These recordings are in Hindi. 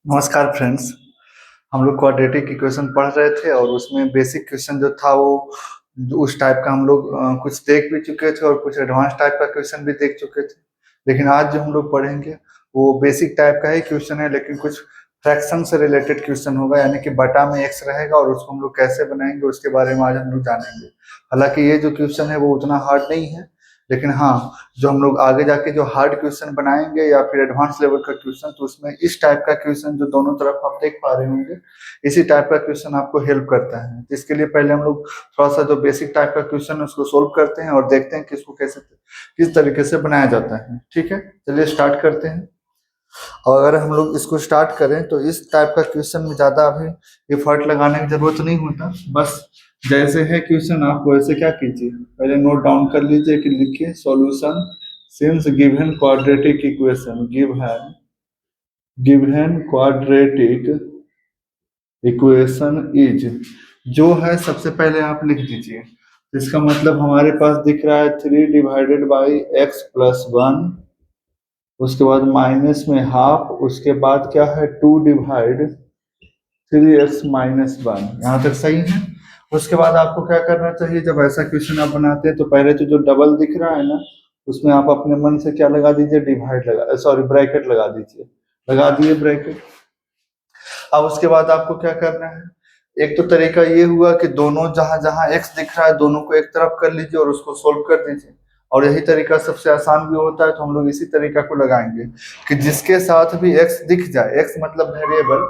नमस्कार फ्रेंड्स। हम लोग क्वाड्रेटिक इक्वेशन पढ़ रहे थे और उसमें बेसिक क्वेश्चन जो था वो उस टाइप का हम लोग कुछ देख भी चुके थे और कुछ एडवांस टाइप का क्वेश्चन भी देख चुके थे। लेकिन आज जो हम लोग पढ़ेंगे वो बेसिक टाइप का ही क्वेश्चन है, लेकिन कुछ फ्रैक्शन से रिलेटेड क्वेश्चन होगा, यानी कि बटा में एक्स रहेगा और उसको हम लोग कैसे बनाएंगे उसके बारे में आज हम लोग जानेंगे। हालांकि ये जो क्वेश्चन है वो उतना हार्ड नहीं है, लेकिन हाँ, जो हम लोग आगे जाके जो हार्ड क्वेश्चन बनाएंगे या फिर एडवांस लेवल का क्वेश्चन, तो उसमें इस टाइप का क्वेश्चन जो दोनों तरफ आप देख पा रहे होंगे, इसी टाइप का क्वेश्चन आपको हेल्प करता है। तो इसके लिए पहले हम लोग थोड़ा सा जो बेसिक टाइप का क्वेश्चन है उसको सोल्व करते हैं और देखते हैं कि इसको कैसे किस तरीके से बनाया जाता है। ठीक है, चलिए स्टार्ट करते हैं। और अगर हम लोग इसको स्टार्ट करें तो इस टाइप का क्वेश्चन में ज़्यादा अभी एफर्ट लगाने की जरूरत नहीं होता, बस जैसे है क्वेश्चन आप वैसे क्या कीजिए, पहले नोट डाउन कर लीजिए कि लिखिए solution since given quadratic equation given quadratic equation is, जो है सबसे पहले आप लिख दीजिए। तो इसका मतलब हमारे पास दिख रहा है 3/x+1, उसके बाद माइनस में हाफ, उसके बाद क्या है 2/3x-1। यहाँ तक सही है। उसके बाद आपको क्या करना चाहिए, जब ऐसा क्वेश्चन आप बनाते हैं तो पहले तो जो डबल दिख रहा है ना, उसमें आप अपने मन से क्या लगा दीजिए, डिवाइड लगा, सॉरी ब्रैकेट लगा दीजिए। लगा दिए ब्रैकेट। अब उसके बाद आपको क्या करना है, एक तो तरीका ये हुआ कि दोनों जहां जहां एक्स दिख रहा है दोनों को एक तरफ कर लीजिए और उसको सोल्व कर दीजिए। और यही तरीका सबसे आसान भी होता है, तो हम लोग इसी तरीका को लगाएंगे कि जिसके साथ भी एक्स दिख जाए, एक्स मतलब वेरिएबल,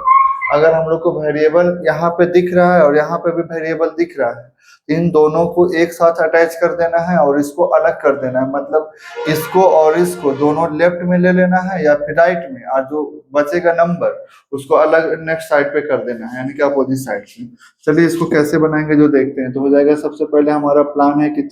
अगर हम लोग को वेरिएबल यहाँ पे दिख रहा है और यहाँ पे भी वेरिएबल दिख रहा है, इन दोनों को एक साथ अटैच कर देना है और इसको अलग कर देना है। मतलब इसको और इसको दोनों लेफ्ट में ले लेना है या फिर राइट में, और जो बचेगा नंबर उसको अलग नेक्स्ट साइड पे कर देना है, यानी कि अपोजिट साइड से। चलिए इसको कैसे बनाएंगे जो देखते हैं। तो हो जाएगा, सबसे पहले हमारा प्लान है कि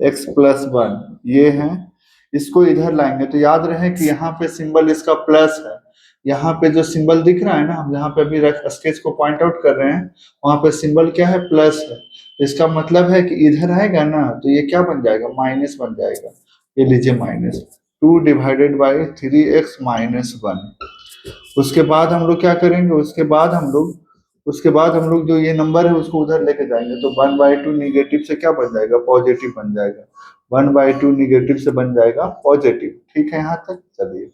3/x+1 ये है, इसको इधर लाएंगे। तो याद रहे कि यहाँ पे सिंबल इसका प्लस है, यहाँ पे जो सिंबल दिख रहा है ना, हम यहाँ पे अभी स्केच को पॉइंट आउट कर रहे हैं, वहां पे सिंबल क्या है, प्लस है। इसका मतलब है कि इधर आएगा ना तो ये क्या बन जाएगा, माइनस बन जाएगा। ये लीजिए माइनस 2/3x-1। उसके बाद हम लोग क्या करेंगे, उसके बाद हम लोग जो ये नंबर है उसको उधर लेके जाएंगे, तो 1/2 निगेटिव से क्या बन जाएगा, पॉजिटिव बन जाएगा। 1/2 निगेटिव से बन जाएगा पॉजिटिव। ठीक है यहाँ तक। चलिए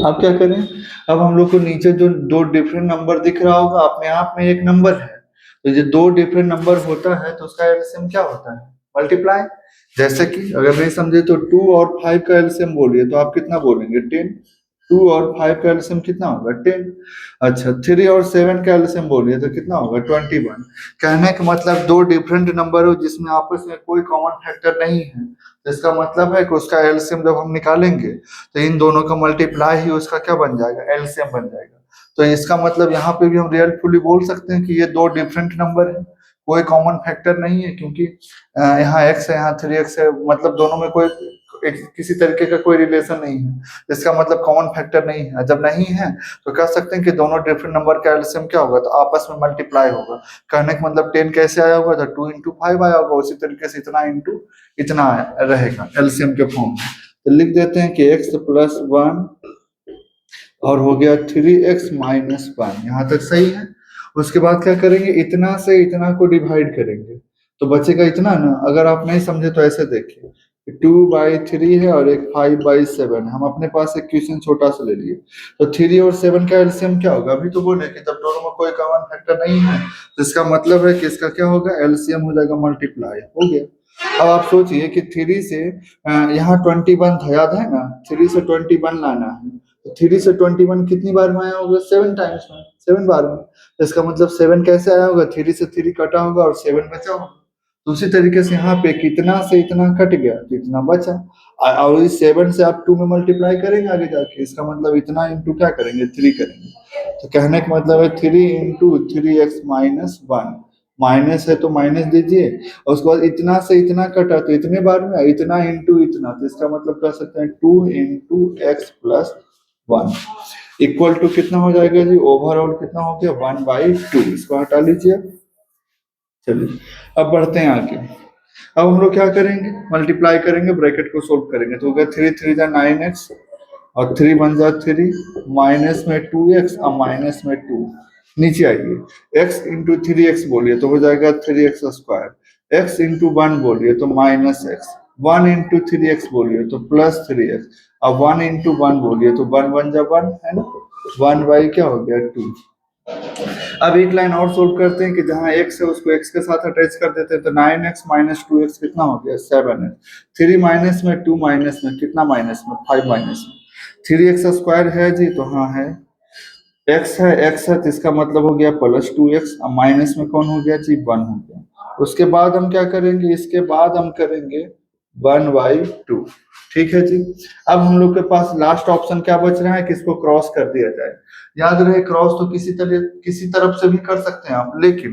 अब क्या करें, अब हम लोग को नीचे जो दो डिफरेंट नंबर दिख रहा होगा, अपने आप में एक नंबर है, तो ये दो डिफरेंट नंबर होता है तो उसका एलसीएम क्या होता है, मल्टीप्लाई। जैसे कि अगर नहीं समझे तो 2 और 5 का एलसीएम बोलिए, तो आप कितना बोलेंगे, 10। 2 और 5 का एलसीएम कितना होगा, 10। अच्छा, 3 और 7 का एलसीएम बोलिए तो कितना होगा, 21। कहने का मतलब दो डिफरेंट नंबर हो जिसमें आपस में कोई कॉमन फैक्टर नहीं है, तो इसका मतलब है कि उसका एलसीएम जब हम निकालेंगे तो इन दोनों का मल्टीप्लाई ही उसका क्या बन जाएगा, एलसीएम बन जाएगा। तो इसका मतलब यहाँ पे भी हम रियलफुली बोल सकते हैं कि ये दो डिफरेंट नंबर है, कोई कॉमन फैक्टर नहीं है, क्योंकि यहाँ एक्स है यहाँ 3x है, मतलब दोनों में कोई किसी तरीके का कोई रिलेशन नहीं है, इसका मतलब कॉमन फैक्टर नहीं है। जब नहीं है तो कह सकते हैं कि दोनों डिफरेंट नंबर का एलसीएम क्या होगा, तो आपस में मल्टीप्लाई होगा। कहने का मतलब 10 कैसे आया होगा, तो 2 × 5 आया होगा, उसी तरीके से इतना इंटू इतना रहेगा एलसीएम के फॉर्म में। तो लिख देते हैं कि x+1 और हो गया 3x-1। यहाँ तक सही है। उसके बाद क्या करेंगे, इतना से इतना को डिवाइड करेंगे तो बचेगा इतना ना। अगर आप नहीं समझे तो ऐसे देखिए, 2/3 है और एक 5/7 है। हम अपने पास एक क्वेश्चन छोटा सा ले लिए, तो 3 और 7 का एलसीएम क्या होगा, अभी तो बोले कि जब दोनों में कोई कॉमन फैक्टर नहीं है तो इसका मतलब है कि इसका क्या होगा, एलसीएम हो जाएगा मल्टीप्लाई। हो गया। अब आप सोचिए कि 3 से यहाँ 21 था, याद है ना, 3 से 21 लाना है, तो 3 से 21 कितनी बार में आया होगा, 7 टाइम्स में, 7 बार में। तो इसका मतलब 7 कैसे आया होगा, 3 से 3 कटा होगा और 7 बचा होगा। तो उसी तरीके से यहाँ पे कितना से इतना कट गया तो इतना बचा, और इस 7 से आप 2 में मल्टीप्लाई करेंगे आगे जाके, इसका मतलब इतना इंटू क्या करेंगे, 3 करेंगे। तो कहने का मतलब है 3 × 3x-1, माइनस है तो माइनस दीजिए, और उसके बाद इतना से इतना कटा तो इतने बार में, इतना इंटू इतना, तो इसका मतलब कह सकते हैं 2 × x+1 इक्वल टू कितना हो जाएगा जी, ओवरऑल कितना हो गया, 1/2। इसको हटा लीजिए। चलिए अब बढ़ते हैं आगे। अब हम लोग क्या करेंगे, मल्टीप्लाई करेंगे, ब्रैकेट को सोल्व करेंगे, तो हो गया 3 3 जा 9x और 3 बन जा 3, माइनस में 2x और माइनस में 2, नीचे आइए, x इंटू 3x बोलिए तो हो जाएगा 3x स्क्वायर, x इंटू 1 बोलिए तो माइनस x, 1 इंटू 3x बोलिए तो प्लस 3x, अब 1 इंटू 1 बोलिए तो 1 1 जा 1 है ना, 1 बाई क्या हो गया 2। अब एक लाइन और सोल्व करते हैं कि जहां x है उसको x के साथ अटैच कर देते हैं, तो 9x माइनस 2x कितना हो गया 7x, 3 माइनस में 2 माइनस में कितना माइनस में 5 माइनस में, 3x स्क्वायर है जी तो हाँ है, x है तो इसका मतलब हो गया प्लस 2x, अब माइनस में कौन हो गया जी 1 हो गया। उसके बाद हम क्या करेंगे, इसके बाद हम करेंगे 1/2, ठीक है जी। अब हम लोग के पास लास्ट ऑप्शन क्या बच रहा है कि इसको क्रॉस कर दिया जाए। याद रहे क्रॉस तो किसी तरफ से भी कर सकते हैं आप, लेकिन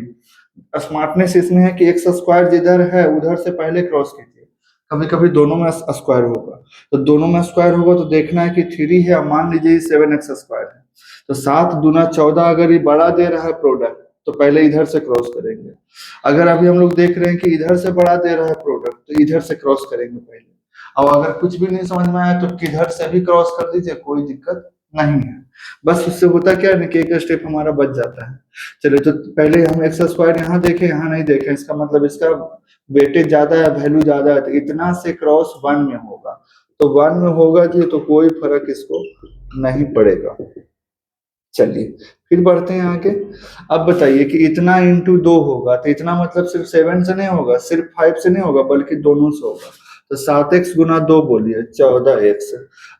स्मार्टनेस इसमें है कि एक्स स्क्वायर जिधर है उधर से पहले क्रॉस कीजिए, कभी कभी दोनों में स्क्वायर होगा, तो दोनों में स्क्वायर होगा तो देखना है कि 3 है, मान लीजिए 7x स्क्वायर है, तो 7 दूना 14 अगर ये बड़ा दे रहा है प्रोडक्ट तो पहले इधर से क्रॉस करेंगे, अगर अभी हम लोग देख रहे हैं कि इधर से बड़ा दे रहा है प्रोडक्ट तो इधर से क्रॉस करेंगे पहले, अब अगर कुछ भी नहीं समझ में आया तो किधर से भी क्रॉस कर दीजिए, कोई दिक्कत नहीं है। बस उससे होता क्या है कि एक स्टेप हमारा बच जाता है। चलिए तो पहले हम एक्स स्क्वायर यहाँ देखें, यहाँ नहीं देखें, इसका मतलब इसका वेटेज ज्यादा है, वैल्यू ज्यादा है, तो इतना से क्रॉस 1 में होगा, तो 1 में होगा जी तो कोई फर्क इसको नहीं पड़ेगा। चलिए फिर बढ़ते हैं आगे। अब बताइए कि इतना इंटू 2 होगा तो इतना मतलब सिर्फ 7 से नहीं होगा, सिर्फ 5 से नहीं होगा, बल्कि दोनों से होगा, तो 7x गुना 2 बोलिए 14x,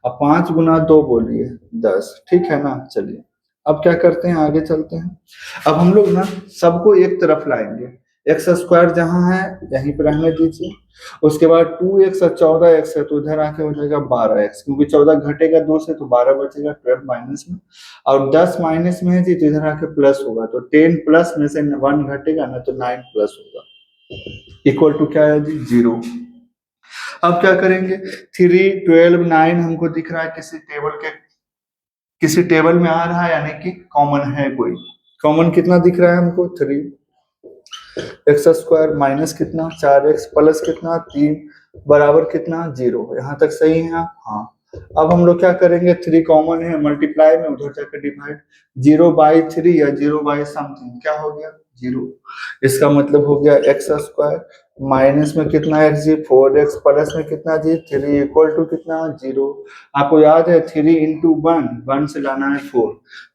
अब 5 गुना 2 बोलिए 10, ठीक है ना। चलिए अब क्या करते हैं, आगे चलते हैं। अब हम लोग ना सबको एक तरफ लाएंगे, एक्स स्क्वायर जहां है यहीं पर रहने दीजिए, उसके बाद 2x और 14x है तो उधर आके हो जाएगा 12x, क्योंकि 14 घटेगा 2 से तो 12 बचेगा, 12 माइनस में, और 10 माइनस में है जी तो इधर आके प्लस होगा, तो 10 प्लस में से 1 घटेगा ना तो 9 प्लस होगा, इक्वल टू क्या है जी 0। अब क्या करेंगे, 3 12 9 हमको दिख रहा है किसी टेबल में आ रहा है, यानी कि कॉमन है कोई, कॉमन कितना दिख रहा है हमको 3, एक्स स्क्वायर माइनस कितना 4x प्लस कितना 3 बराबर कितना 0, यहाँ तक सही है हाँ। अब हम लोग क्या करेंगे, 3 कॉमन है, मल्टीप्लाई में उधर जाकर डिवाइड, 0/3 या 0 समथिंग क्या हो गया 0, इसका मतलब हो गया एक्स स्क्वायर माइनस में कितना एक्स जी 4x प्लस में कितना जी 3 इक्वल टू कितना 0। आपको याद है 3 इंटू 1 से लाना है 4,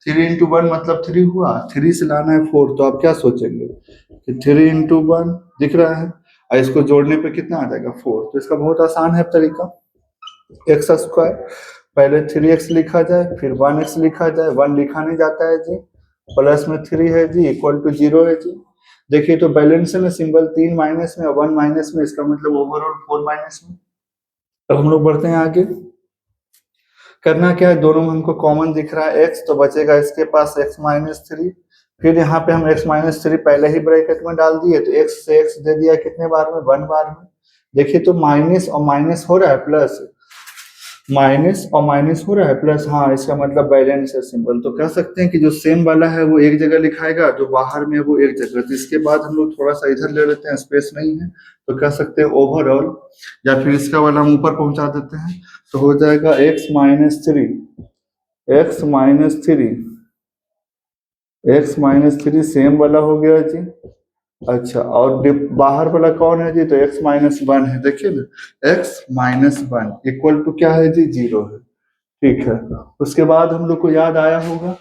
3 इंटू 1 मतलब 3 हुआ, 3 से लाना है 4, तो आप क्या सोचेंगे कि 3 इंटू 1 दिख रहा है और इसको जोड़ने पे कितना आ जाएगा 4, तो इसका बहुत आसान है तरीका, एक्स स्क्वायर पहले 3x लिखा जाए फिर 1x लिखा जाए, 1 लिखा नहीं जाता है जी, प्लस में 3 है जी इक्वल टू 0 है जी। देखिए तो बैलेंस है ना सिंबल, 3 माइनस में 1 माइनस में, इसका मतलब ओवरऑल 4 माइनस में। अब हम लोग बढ़ते हैं आगे, करना क्या है, दोनों में हमको कॉमन दिख रहा है x, तो बचेगा इसके पास x-3, फिर यहाँ पे हम x-3 पहले ही ब्रैकेट में डाल दिए तो x से x दे दिया कितने बार में 1 बार में, देखिए तो माइनस और माइनस हो रहा है प्लस, माइनस और माइनस हो रहा है प्लस, हाँ इसका मतलब बैलेंस है सिंबल, तो कह सकते हैं कि जो सेम वाला है वो एक जगह लिखाएगा, जो बाहर में है वो एक जगह, तो इसके बाद हम लोग थोड़ा सा इधर ले लेते हैं, स्पेस नहीं है तो कह सकते हैं ओवरऑल, या फिर इसका वाला हम ऊपर पहुंचा देते हैं तो हो जाएगा x-3, x-3, x-3 सेम वाला हो गया जी। अच्छा और बाहर वाला कौन है जी, तो x-1 है, देखिए ना x-1 इक्वल टू क्या है जी 0 है, ठीक है। उसके बाद हम लोग को याद आया होगा,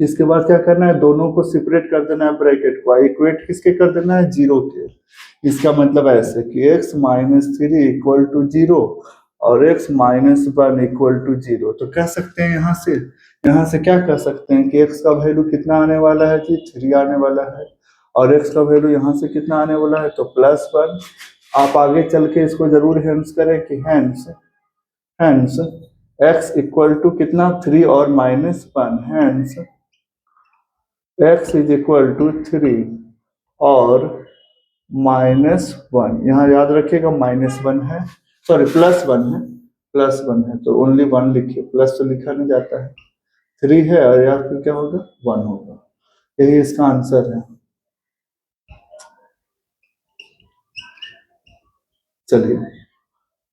इसके बाद क्या करना है, दोनों को सेपरेट कर देना है, ब्रैकेट को इक्वेट किसके कर देना है 0 के, इसका मतलब ऐसे कि x-3 इक्वल टू 0 और x-1 इक्वल टू 0, तो कह सकते हैं यहाँ से क्या कह सकते हैं कि x का वैल्यू कितना आने वाला है जी 3 आने वाला है, और x का वैल्यू यहाँ से कितना आने वाला है तो +1। आप आगे चल के इसको जरूर हेंस करें कि हेंस x इक्वल टू कितना 3 और -1, hence x is equal to 3 और -1, यहाँ याद रखिएगा -1 है, सॉरी +1 है, +1 है तो ओनली 1 लिखिए, प्लस तो लिखा नहीं जाता है, 3 है और या फिर क्या होगा 1 होगा, यही इसका आंसर है। चलिए,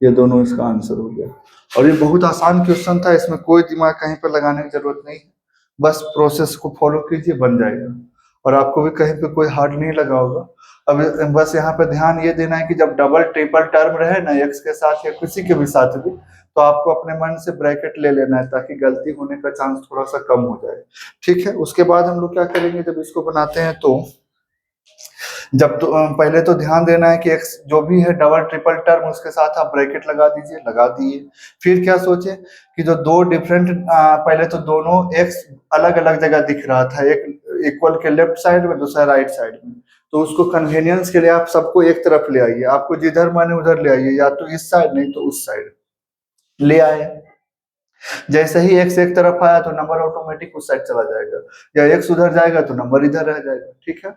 ये दोनों इसका आंसर हो गया। और ये बहुत आसान क्वेश्चन था, इसमें कोई दिमाग कहीं पर लगाने की जरूरत नहीं है, बस प्रोसेस को फॉलो कीजिए, बन जाएगा। और आपको भी कहीं पे कोई हार्ड नहीं लगा होगा। अब बस यहाँ पे ध्यान ये देना है कि जब डबल ट्रिपल टर्म रहे ना एक्स के साथ या किसी के भी साथ भी, तो आपको अपने मन से ब्रैकेट ले लेना है ताकि गलती होने का चांस थोड़ा सा कम हो जाए। ठीक है, उसके बाद हम लोग क्या करेंगे, जब इसको बनाते हैं तो जब तो पहले तो ध्यान देना है कि एक्स जो भी है डबल ट्रिपल टर्म उसके साथ आप ब्रैकेट लगा दीजिए, लगा दिए। फिर क्या सोचे कि जो दो डिफरेंट, पहले तो दोनों एक्स अलग अलग जगह दिख रहा था, एक इक्वल के लेफ्ट साइड में, दूसरा राइट साइड में, तो उसको कन्वीनियंस के लिए आप सबको एक तरफ ले आइए, आपको जिधर माने उधर ले आइए, या तो इस साइड नहीं तो उस साइड ले आए। जैसे ही एक्स एक तरफ आया तो नंबर ऑटोमेटिक उस साइड चला जाएगा, या एक्स उधर जाएगा तो नंबर इधर रह जाएगा। ठीक है,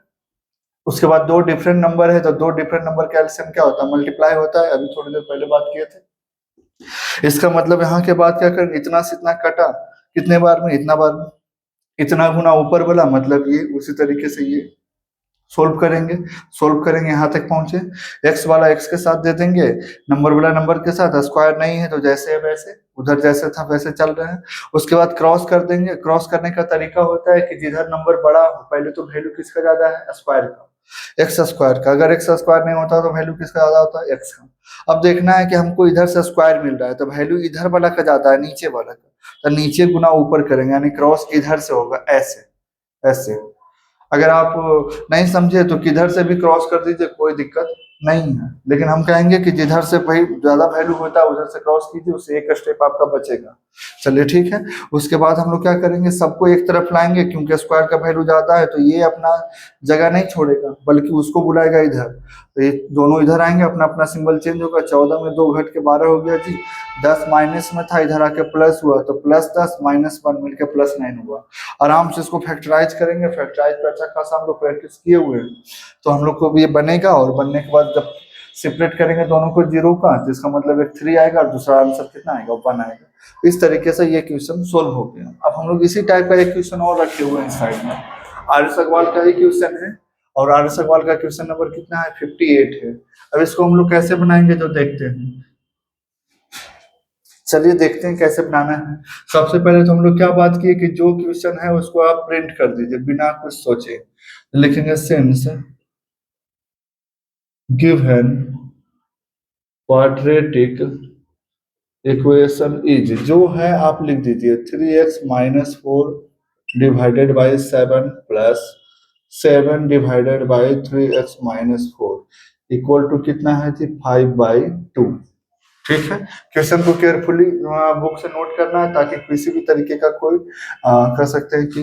उसके बाद दो डिफरेंट नंबर है तो दो डिफरेंट नंबर का एलसीएम क्या होता है, मल्टीप्लाई होता है, अभी थोड़ी देर पहले बात किए थे। इसका मतलब यहाँ के बाद क्या करेंगे, इतना से इतना कटा, कितने बार में, इतना बार में, इतना गुना ऊपर वाला, मतलब ये उसी तरीके से ये सोल्व करेंगे। सोल्व करेंगे यहाँ तक पहुंचे, एक्स वाला एक्स के साथ दे देंगे, नंबर वाला नंबर के साथ, स्क्वायर नहीं है तो जैसे है वैसे, उधर जैसे था वैसे चल रहे हैं। उसके बाद क्रॉस कर देंगे। क्रॉस करने का तरीका होता है कि जिधर नंबर बड़ा हो, पहले तो वैल्यू किसका ज्यादा है, स्क्वायर का, एक्स स्क्वायर का। अगर एक्स स्क्वायर नहीं होता तो वैल्यू किसका ज्यादा होता है, एक्स का। अब देखना है कि हमको इधर से स्क्वायर मिल रहा है तो वैल्यू इधर वाला का ज्यादा है, नीचे वाला का, तो नीचे गुना ऊपर करेंगे, यानी क्रॉस इधर से होगा, ऐसे ऐसे। अगर आप नहीं समझे तो किधर से भी क्रॉस कर दीजिए, कोई दिक्कत नहीं है, लेकिन हम कहेंगे कि जिधर से भाई ज्यादा वैल्यू होता है उधर से क्रॉस कीजिए, उससे एक स्टेप आपका बचेगा। चलिए ठीक है, उसके बाद हम लोग क्या करेंगे, सबको एक तरफ लाएंगे, क्योंकि स्क्वायर का वैल्यू ज्यादा है तो ये अपना जगह नहीं छोड़ेगा बल्कि उसको बुलाएगा इधर, तो ये दोनों इधर आएंगे, अपना अपना सिंबल चेंज होगा। 14 में 2 घट के 12 हो गया जी। 10 माइनस में था, इधर आके प्लस हुआ, तो +10 -1 मिलकर +9 हुआ। आराम से इसको फैक्टराइज करेंगे, फैक्टराइज पे अच्छा खासा हम लोग प्रैक्टिस किए हुए हैं, तो हम लोग को भी ये बनेगा। और बनने के बाद जब सेपरेट करेंगे दोनों को जीरो का, तो इसका मतलब एक 3 आएगा और दूसरा आंसर कितना आएगा, 1 आएगा। इस तरीके से ये क्वेश्चन सोल्व हो गया। अब हम लोग इसी टाइप का एक क्वेश्चन और रखे हुए हैं साइड में, आर्य सगवाल का ही क्वेश्चन है, और आर्य सगवाल का क्वेश्चन नंबर कितना है, 58 है। अब इसको हम लोग कैसे बनाएंगे तो देखते हैं। चलिए देखते हैं कैसे बनाना है। सबसे पहले तो हम लोग क्या बात किए कि जो क्वेश्चन है उसको आप प्रिंट कर दीजिए बिना कुछ सोचे। लिखेंगे since given quadratic equation is, जो है आप लिख दीजिए 3x-4 divided by 7 plus 7 divided by 3x-4 equal to कितना है जी, 5/2। ठीक है, क्वेश्चन को केयरफुली बुक से नोट करना है ताकि किसी भी तरीके का कोई कह सकते हैं कि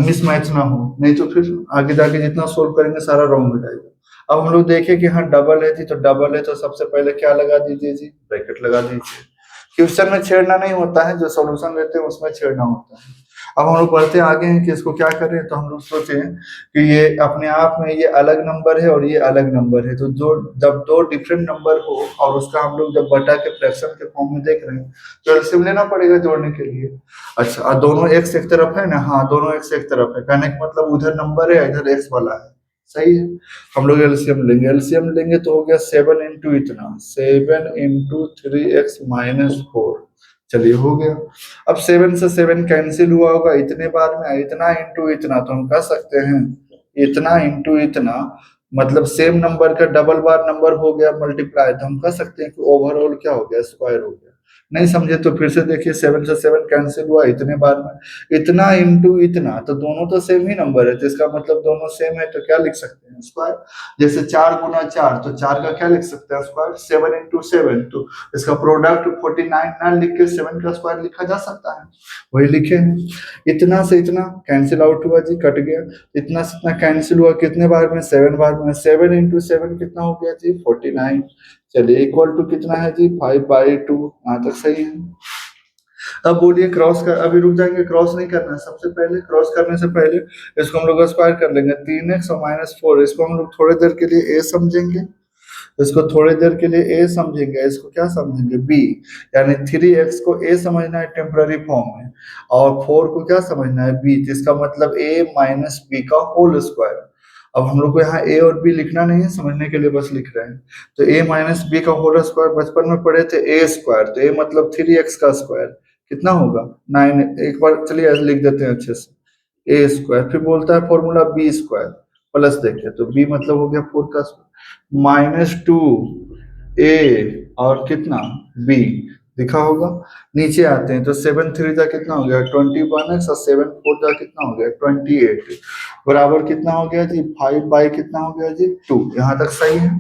मिसमैच ना हो, नहीं तो फिर आगे जाके जितना सोल्व करेंगे सारा रॉन्ग हो जाएगा। अब हम लोग देखें कि हाँ डबल है जी, तो डबल है तो सबसे पहले क्या लगा दीजिए जी, ब्रैकेट लगा दीजिए। क्वेश्चन में छेड़ना नहीं होता है, जो सॉल्यूशन देते हैं उसमें छेड़ना होता है। अब हम लोग बढ़ते आगे हैं कि इसको क्या करें, तो हम लोग सोचे कि ये अपने आप में ये अलग नंबर है और ये अलग नंबर है, तो जो जब दो डिफरेंट नंबर हो और उसका हम लोग जब बटा के फ्रैक्शन के फॉर्म में देख रहे हैं तो एलसीएम लेना पड़ेगा जोड़ने के लिए। अच्छा, और दोनों एक्स एक तरफ है ना, हाँ दोनों एक्स एक तरफ है, कहने का मतलब उधर नंबर है इधर एक्स वाला है, सही है। हम लोग एलसीएम लेंगे, एलसीएम लेंगे तो हो गया 7 इंटू इतना, 7 इंटू 3x-4। चलिए हो गया। अब 7 से 7 कैंसिल हुआ होगा इतने बार में, इतना इंटू इतना, तो हम कह सकते हैं इतना इंटू इतना, मतलब सेम नंबर का डबल बार नंबर हो गया मल्टीप्लाई, तो हम कह सकते हैं कि ओवरऑल क्या हो गया, स्क्वायर हो गया। नहीं समझे तो फिर से देखिए, 7 से 7 कैंसिल हुआ इतने बार में, इतना इंटू इतना, तो दोनों तो सेम ही नंबर है, तो इसका मतलब दोनों सेम है, तो क्या लिख सकते हैं, स्क्वायर। जैसे 4 गुना 4, तो 4 का क्या लिख सकते हैं, स्क्वायर। 7 इंटू 7, तो इसका प्रोडक्ट 49 ना लिख के 7 का स्क्वायर लिखा जा सकता है, वही लिखे हैं। इतना से इतना कैंसिल आउट हुआ जी, कट गया। इतना से इतना कैंसिल हुआ कितने बार में, 7 बार में। 7 इंटू 7 कितना हो गया जी, 49। चलिए इक्वल टू कितना है जी, 5/2। यहाँ तक सही है। अब बोलिए क्रॉस कर, अभी रुक जाएंगे, क्रॉस नहीं करना है, सबसे पहले क्रॉस करने से पहले इसको हम लोग स्क्वायर कर लेंगे। 3x और -4, इसको हम लोग थोड़ी देर के लिए a समझेंगे, इसको थोड़ी देर के लिए a समझेंगे, इसको क्या समझेंगे, b। यानी 3x को a समझना है टेम्पररी फॉर्म में, और 4 को क्या समझना है, b, जिसका मतलब a - b का होल स्क्वायर। अब हम लोग को यहाँ ए और बी लिखना नहीं है, समझने के लिए बस लिख रहे हैं। तो ए माइनस बी का होल स्क्वायर, बचपन में पढ़े थे ए स्क्वायर, तो ए मतलब 3x का स्क्वायर कितना होगा 9। एक बार चलिए ऐसे लिख देते हैं अच्छे से, ए स्क्वायर, फिर बोलता है फॉर्मूला बी स्क्वायर प्लस, देखिए तो बी मतलब हो गया 4 का स्क्वायर माइनस 2 ए और कितना बी लिखा होगा। नीचे आते हैं तो 7 3 जा कितना हो गया 21x और 7 4 जा कितना हो गया 28 बराबर कितना हो गया जी 5 बाई कितना हो गया जी 2। यहाँ तक सही है,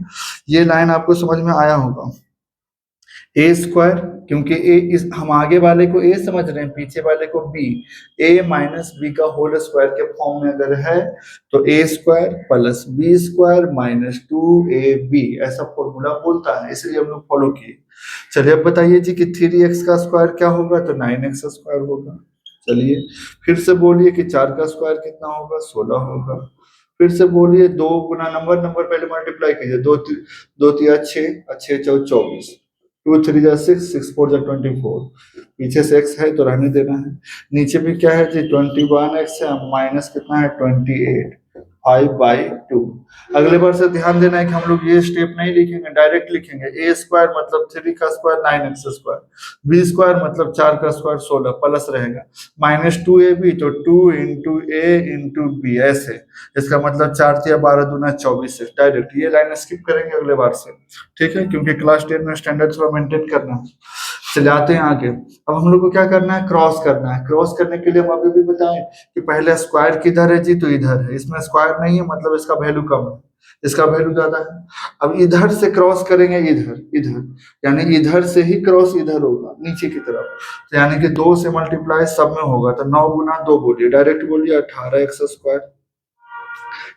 ये लाइन आपको समझ में आया होगा। ए स्क्वायर, क्योंकि ए इस हम आगे वाले को ए समझ रहे हैं, पीछे वाले को बी, ए माइनस बी का होल स्क्वायर के फॉर्म में अगर है तो A square plus B square minus 2ab ऐसा फॉर्मूला बोलता है, इसलिए हम लोग फॉलो किए। चलिए अब बताइए जी कि 3x का स्क्वायर क्या होगा, तो 9x स्क्वायर होगा। चलिए फिर से बोलिए कि 4 का स्क्वायर कितना होगा 16 होगा। फिर से बोलिए 2 गुना नंबर नंबर पहले मल्टीप्लाई कीजिए, 2 2 तिया 6 और 6 चौ 24, 2 3 जा 6 6 4 जा 24, पीछे से x है तो रहने देना है। नीचे भी क्या है जी 21x है माइनस कितना है 28 5/2। अगले बार से ध्यान देना है कि हम लोग ये स्टेप नहीं लिखेंगे, डायरेक्ट लिखेंगे ए स्क्वायर मतलब 3 का square 9x square, B square मतलब 4 का स्क्वायर 16 प्लस रहेगा माइनस 2ab तो 2 इंटू ए इंटू बी ऐसे, इसका मतलब 4 या 12 दूना 24 है। डायरेक्ट ये लाइन स्किप करेंगे अगले बार से, ठीक है, क्योंकि क्लास 10 में स्टैंडर्ड थोड़ा मेंटेन करना है। चले आते हैं आगे। अब हम लोग को क्या करना है, क्रॉस करना है। क्रॉस करने के लिए हम अभी भी बताएं कि पहले स्क्वायर किधर है जी, तो इधर है, इसमें स्क्वायर नहीं है मतलब इसका वैल्यू कम है, इसका वैल्यू ज्यादा है। अब इधर से क्रॉस करेंगे इधर इधर, यानी इधर से ही क्रॉस इधर होगा नीचे की तरफ, तो यानी कि 2 से मल्टीप्लाई सब में होगा, तो 9 गुना 2 बोलिए, डायरेक्ट बोलिए 18x स्क्वायर,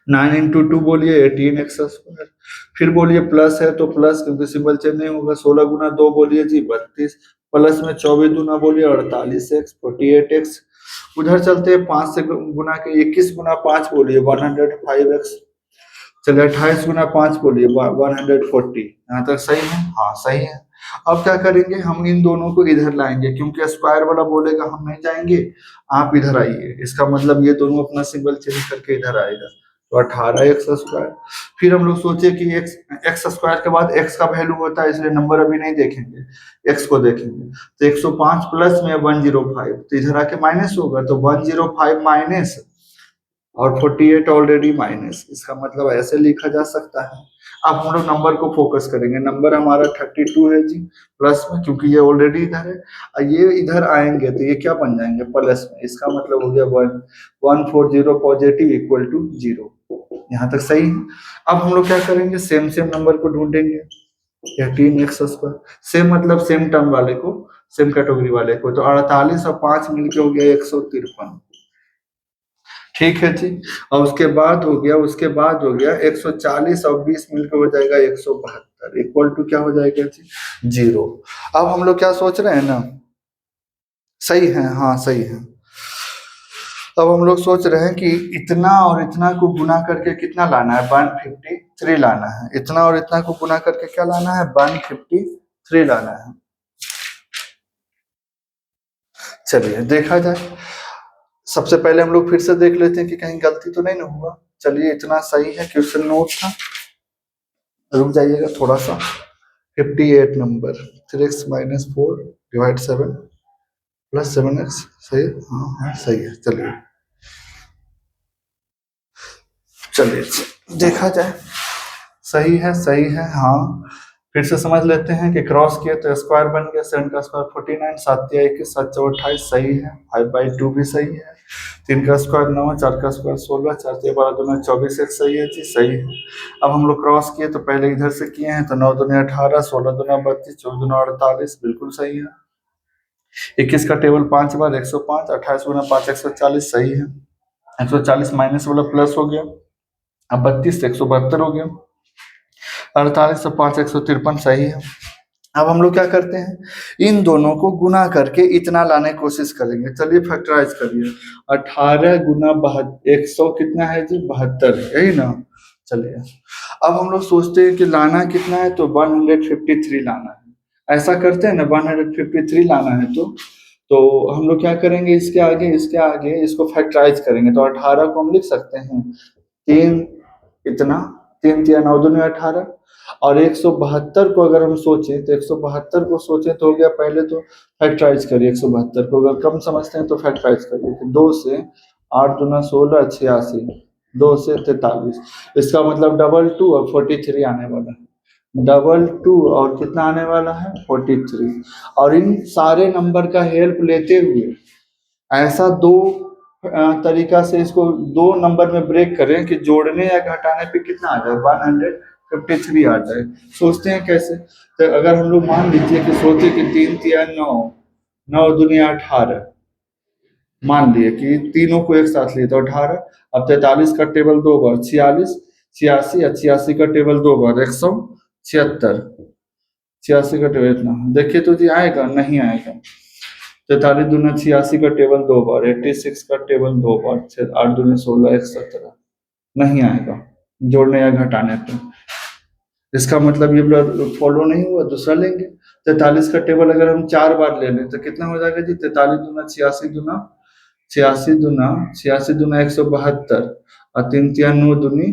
9 इंटू 2 बोलिए 18x स्क्वायर, फिर बोलिए प्लस है तो प्लस क्योंकि सिंबल चेंज नहीं होगा, 16 गुना 2 बोलिए जी 32, प्लस में 24 दूना बोलिए 48x 48x, उधर चलते हैं 5 से गुना के 21 गुना 5 बोलिए 105x, चलिए 28 गुना 5 बोलिए 140। यहाँ तक सही है, हाँ सही है। अब क्या करेंगे, हम इन दोनों को इधर लाएंगे, क्योंकि स्क्वायर वाला बोलेगा हम नहीं जाएंगे, आप इधर आइए, इसका मतलब ये दोनों अपना सिंबल चेंज करके इधर आएगा, तो 18x स्क्वायर। फिर हम लोग सोचे कि एक्स स्क्वायर के बाद x का वैल्यू होता है, इसलिए नंबर अभी नहीं देखेंगे, x को देखेंगे, तो 105 प्लस में 105, तो इधर आके माइनस होगा, तो 105 माइनस और 48 ऑलरेडी माइनस, इसका मतलब ऐसे लिखा जा सकता है। अब हम लोग नंबर को फोकस करेंगे, नंबर हमारा 32 है जी प्लस में, क्योंकि ये ऑलरेडी इधर है, और ये इधर आएंगे तो ये क्या बन जाएंगे प्लस में, इसका मतलब हो गया 140 पॉजिटिव इक्वल टू 0। यहाँ तक सही है। अब हम लोग क्या करेंगे, सेम सेम नंबर को ढूंढेंगे, 18x स्क्वायर, सेम मतलब सेम टर्म वाले को, सेम कैटेगरी वाले को, तो 48 और 5 मिलके हो गया 153, ठीक है जी। और उसके बाद हो गया 140 और 20 मिलकर हो जाएगा 172 इक्वल टू क्या हो जाएगा जी 0। अब हम लोग क्या सोच रहे हैं ना, सही है, हाँ सही है। अब हम लोग सोच रहे हैं कि इतना और इतना को गुना करके कितना लाना है 153 लाना है, इतना और इतना को गुना करके क्या लाना है 153 लाना है। चलिए देखा जाए, सबसे पहले हम लोग फिर से देख लेते हैं कि कहीं गलती तो नहीं ना हुआ। चलिए इतना सही है, क्वेश्चन नोट था, रुक जाइएगा थोड़ा सा। 58 number 3x minus 4 divide 7 plus 7x, सही है, हाँ सही है। चलिए चलिए देखा जाए, सही है हाँ। फिर से समझ लेते हैं कि क्रॉस किया तो स्क्वायर बन गया, 7 का स्क्वायर 49, 7 या 21 7 चौ 28 सही है, 5/2 भी सही है, 3 का स्क्वायर 9, 4 का स्क्वायर 16, 4 या 12 दूना 24 एक सही है जी, सही है। अब हम लोग क्रॉस किए तो पहले इधर से किए हैं, तो 9 दूना 18, 16 दूना 32, 14 दूना 48, बिल्कुल सही है। 21 का टेबल 5 बार 105, 28 गुना 5 140 सही है। 140 माइनस वाला प्लस हो गया, अब 32 से 172 हो गया, 48 और 5 153 सही है। अब हम लोग क्या करते हैं, इन दोनों को गुना करके इतना लाने की कोशिश करेंगे। चलिए फैक्टराइज करिए, 18 गुना 100 कितना है जी 72, यही ना। चलिए अब हम लोग सोचते हैं कि लाना कितना है, तो 153 लाना है, ऐसा करते हैं ना 153 लाना है, तो हम लोग क्या करेंगे, इसके आगे इसको फैक्टराइज करेंगे, तो 18 को हम लिख सकते हैं 3 इतना, 3 तिया 9 दूनी 18। और 172 को अगर हम सोचें तो 172 को सोचें तो हो गया, पहले तो फैक्टराइज करिए 172 को, अगर कम समझते हैं तो फैक्टराइज करिए, तो 2 से 8 दूना 16 86, 2 से 43, इसका मतलब 22 और 43 आने वाला है, 22 और कितना आने वाला है 43। और इन सारे नंबर का हेल्प लेते हुए ऐसा दो तरीका से इसको दो नंबर में ब्रेक करें कि जोड़ने या घटाने पे कितना आ जाए 153 आ जाए। सोचते हैं कैसे, तो अगर हम लोग मान लीजिए कि सोचे कि 3 तिया 9, 9 दुनिया 18, मान लिए कि तीनों को एक साथ लिए तो 18। अब 43 का टेबल 2 बार 46, 86 और 86 का टेबल 2 बार 176, 86 का टेबल इतना, देखिए तो जी आएगा नहीं आएगा। 43 दूना 86 का टेबल 2 बार, 86 का टेबल 2 बार, 8 दूनी 16 117, नहीं आएगा जोड़ने या घटाने पे। इसका मतलब ये फॉलो नहीं हुआ, दूसरा लेंगे। 43 का टेबल अगर हम 4 बार ले लें तो कितना हो जाएगा जी, 43 दूना 86 दूना 86 दूना 86 दूना 172 और 3 तिया 9 दूनी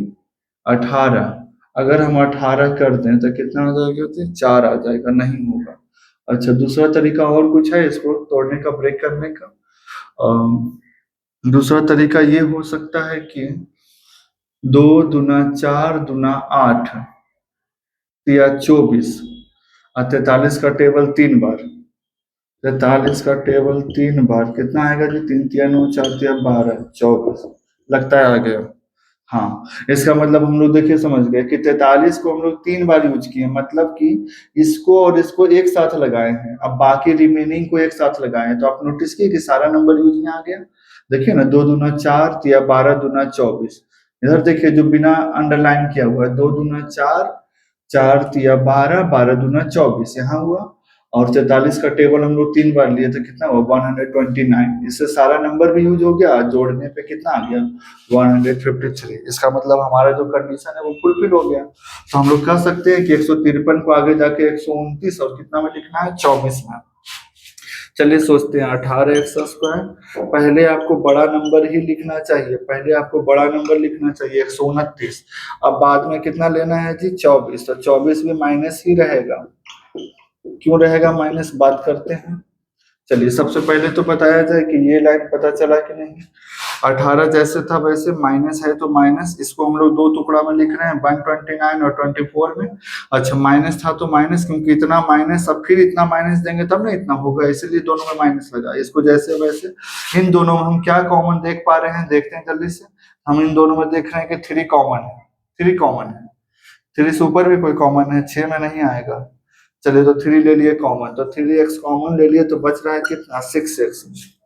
18। अगर हम 18 कर दें तो कितना हो जाएगा, 4 आ जाएगा, नहीं होगा। अच्छा, दूसरा तरीका और कुछ है इसको तोड़ने का, ब्रेक करने का? दूसरा तरीका ये हो सकता है कि 2 दूना 4 दूना 8 या 24 और 43 का टेबल 3 बार, 43 का टेबल 3 बार कितना आएगा जी, 3 तिया 9 4 तिया 12 24, लगता है आ गया। हाँ, इसका मतलब हम लोग देखिए समझ गए कि 43 को हम लोग 3 बार यूज किए, मतलब कि इसको और इसको एक साथ लगाए हैं, अब बाकी रिमेनिंग को एक साथ लगाए हैं, तो आप नोटिस किए कि सारा नंबर यूज में आ गया। देखिए ना, 2 दूना 4 तिया 12 दूना 24, इधर देखिए जो बिना अंडरलाइन किया हुआ है, 2 दूना 4 4 तिया 12 12 दूना 24 यहाँ हुआ। और 43 का टेबल हम लोग 3 बार लिए तो कितना हुआ 129, इससे सारा नंबर भी यूज हो गया, जोड़ने पे कितना आ गया 153। इसका मतलब हमारा जो कंडीशन है वो फुलफिल हो गया। तो हम लोग कह सकते हैं कि 153 को आगे जाके 129 और कितना में लिखना है 24 में। चलिए सोचते हैं 18 एक्स स्क्वायर, पहले आपको बड़ा नंबर ही लिखना चाहिए, पहले आपको बड़ा नंबर लिखना चाहिए 129। अब बाद में कितना लेना है जी 24, तो 24 भी माइनस ही रहेगा, क्यों रहेगा माइनस, बात करते हैं। चलिए सबसे पहले तो बताया जाए कि ये लाइन पता चला कि नहीं। 18 जैसे था वैसे माइनस है तो माइनस, इसको हम लोग 2 टुकड़ा में लिख रहे हैं 129 और 24 में। अच्छा, माइनस था तो माइनस, क्योंकि इतना माइनस अब फिर इतना माइनस देंगे तब ना इतना होगा, इसलिए दोनों में माइनस लगा। इसको जैसे वैसे इन दोनों में हम क्या कॉमन देख पा रहे हैं, देखते हैं जल्दी से। हम इन दोनों में देख रहे हैं कि 3 कॉमन है, 3 कॉमन है, 3 से ऊपर भी कोई कॉमन है, 6 में नहीं आएगा। चलिए तो 3 ले लिए कॉमन, तो 3x कॉमन ले लिए तो बच रहा है कितना 6x,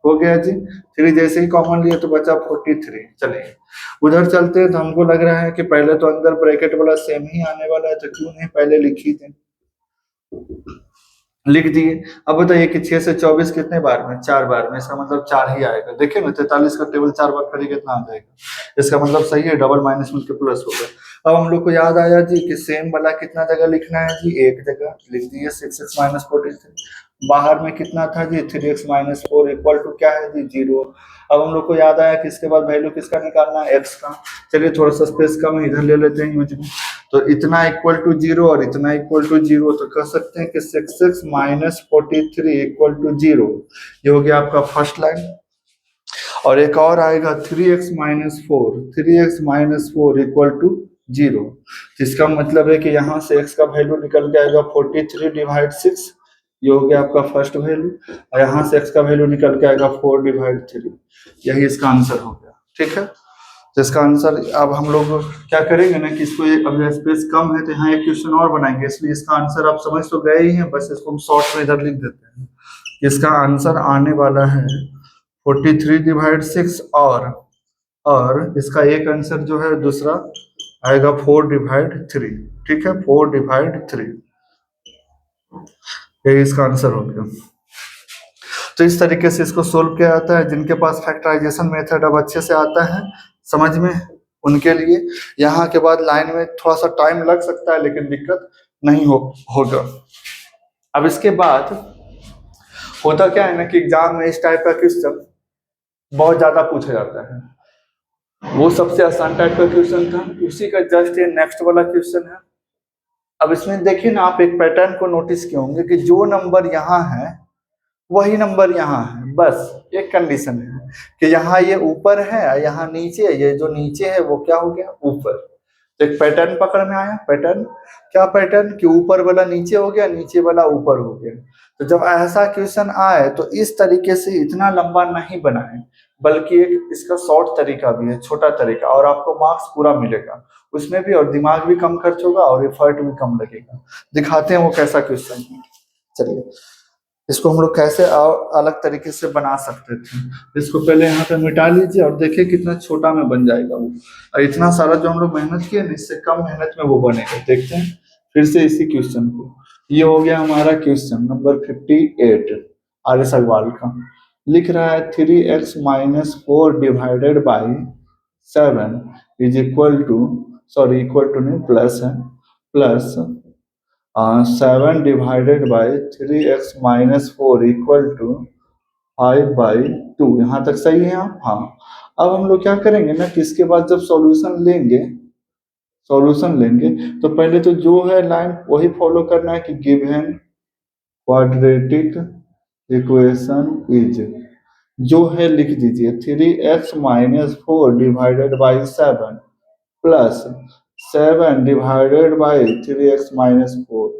हो गया जी। 3 जैसे ही कॉमन लिए तो बचा 43। चलिए उधर चलते हैं, तो हमको लग रहा है कि पहले तो अंदर ब्रैकेट वाला सेम ही आने वाला है, तो क्यों नहीं पहले लिखी थी, लिख दिए। अब बताइए कि 6 से 24 कितने बार में, 4 बार में, इसका मतलब 4 ही आएगा। देखिए ना 43 का टेबल 4 बार करिए कितना आ जाएगा, इसका मतलब सही है, डबल माइनस में के प्लस होगा। अब हम लोग को याद आया जी कि सेम वाला कितना जगह लिखना है जी, एक जगह लिख दिए 6x माइनस 43। बाहर में कितना था जी 3x माइनस 4 इक्वल टू क्या है जी 0। अब हम लोग को याद आया कि इसके बाद वैल्यू किसका निकालना है, x का। चलिए थोड़ा सा स्पेस कम है, इधर ले लेते हैं यूज में, तो इतना इक्वल टू 0 और इतना इक्वल टू 0, तो कह सकते हैं कि 6x माइनस 43 इक्वल टू 0। ये हो गया आपका फर्स्ट लाइन। और एक और आएगा 3x minus 4, 3x minus 4 equal to 0, जिसका मतलब है कि यहाँ से x का वैल्यू निकल के आएगा 43 डिवाइड 6, ये हो गया आपका फर्स्ट वैल्यू। और यहाँ से x का वैल्यू निकल के आएगा 4 डिवाइड 3, यही इसका आंसर हो गया। ठीक है, तो इसका आंसर अब हम लोग क्या करेंगे ना कि इसको अब स्पेस कम है तो यहाँ एक क्वेश्चन और बनाएंगे, इसलिए इसका आंसर आप समझ तो गए ही हैं, बस इसको हम शॉर्ट में इधर लिख देते हैं। इसका आंसर आने वाला है 43 डिवाइड 6, और इसका एक आंसर जो है दूसरा आएगा 4 डिवाइड 3। ठीक है, 4 डिवाइड 3, यही इसका आंसर हो गया। तो इस तरीके से इसको सोल्व किया जाता है। जिनके पास फैक्टराइजेशन मेथड अब अच्छे से आता है समझ में, उनके लिए यहाँ के बाद लाइन में थोड़ा सा टाइम लग सकता है, लेकिन दिक्कत नहीं होगा। अब इसके बाद होता क्या है ना कि एग्जाम में इस टाइप का क्वेश्चन बहुत ज्यादा पूछा जाता है। वो सबसे आसान टाइप का क्वेश्चन था, उसी का जस्ट ये नेक्स्ट वाला क्वेश्चन है। अब इसमें देखिए ना, आप एक पैटर्न को नोटिस किए होंगे कि जो नंबर यहाँ है वही नंबर यहाँ है, बस एक कंडीशन है कि यहाँ ये ऊपर है, यहाँ नीचे है, ये जो नीचे है वो क्या हो गया, ऊपर। तो एक पैटर्न पकड़ में आया। पैटर्न क्या, पैटर्न कि ऊपर वाला नीचे हो गया, नीचे वाला ऊपर हो गया। तो जब ऐसा क्वेश्चन आए तो इस तरीके से इतना लंबा नहीं बनाए, बल्कि एक इसका शॉर्ट तरीका भी है, छोटा तरीका, और आपको मार्क्स पूरा मिलेगा उसमें भी, और दिमाग भी कम खर्च होगा और एफर्ट भी कम लगेगा। दिखाते हैं वो कैसा क्वेश्चन है। चलिए, इसको हम लोग कैसे अलग तरीके से बना सकते थे। इसको पहले यहाँ पे मिटा लीजिए और देखिए कितना छोटा में बन जाएगा वो। और इतना सारा जो हम लोग मेहनत किए ना, इससे कम मेहनत में वो बनेगा। देखते हैं फिर से इसी क्वेश्चन को। ये हो गया हमारा क्वेश्चन नंबर 58 आर्यस अग्रवाल का। लिख रहा है 3x-4 divided by 7 is equal to, sorry equal to नहीं, प्लस है, plus 7 divided by 3x-4 equal to 5/2। यहाँ तक सही है आप? हाँ। अब हम लोग क्या करेंगे ना कि इसके बाद जब सॉल्यूशन लेंगे तो पहले तो जो है लाइन वही फॉलो करना है कि गिवन क्वाड्रेटिक इक्वेशन इज, जो है लिख दीजिए 3x-4 divided by 7 plus 7 divided by 3x-4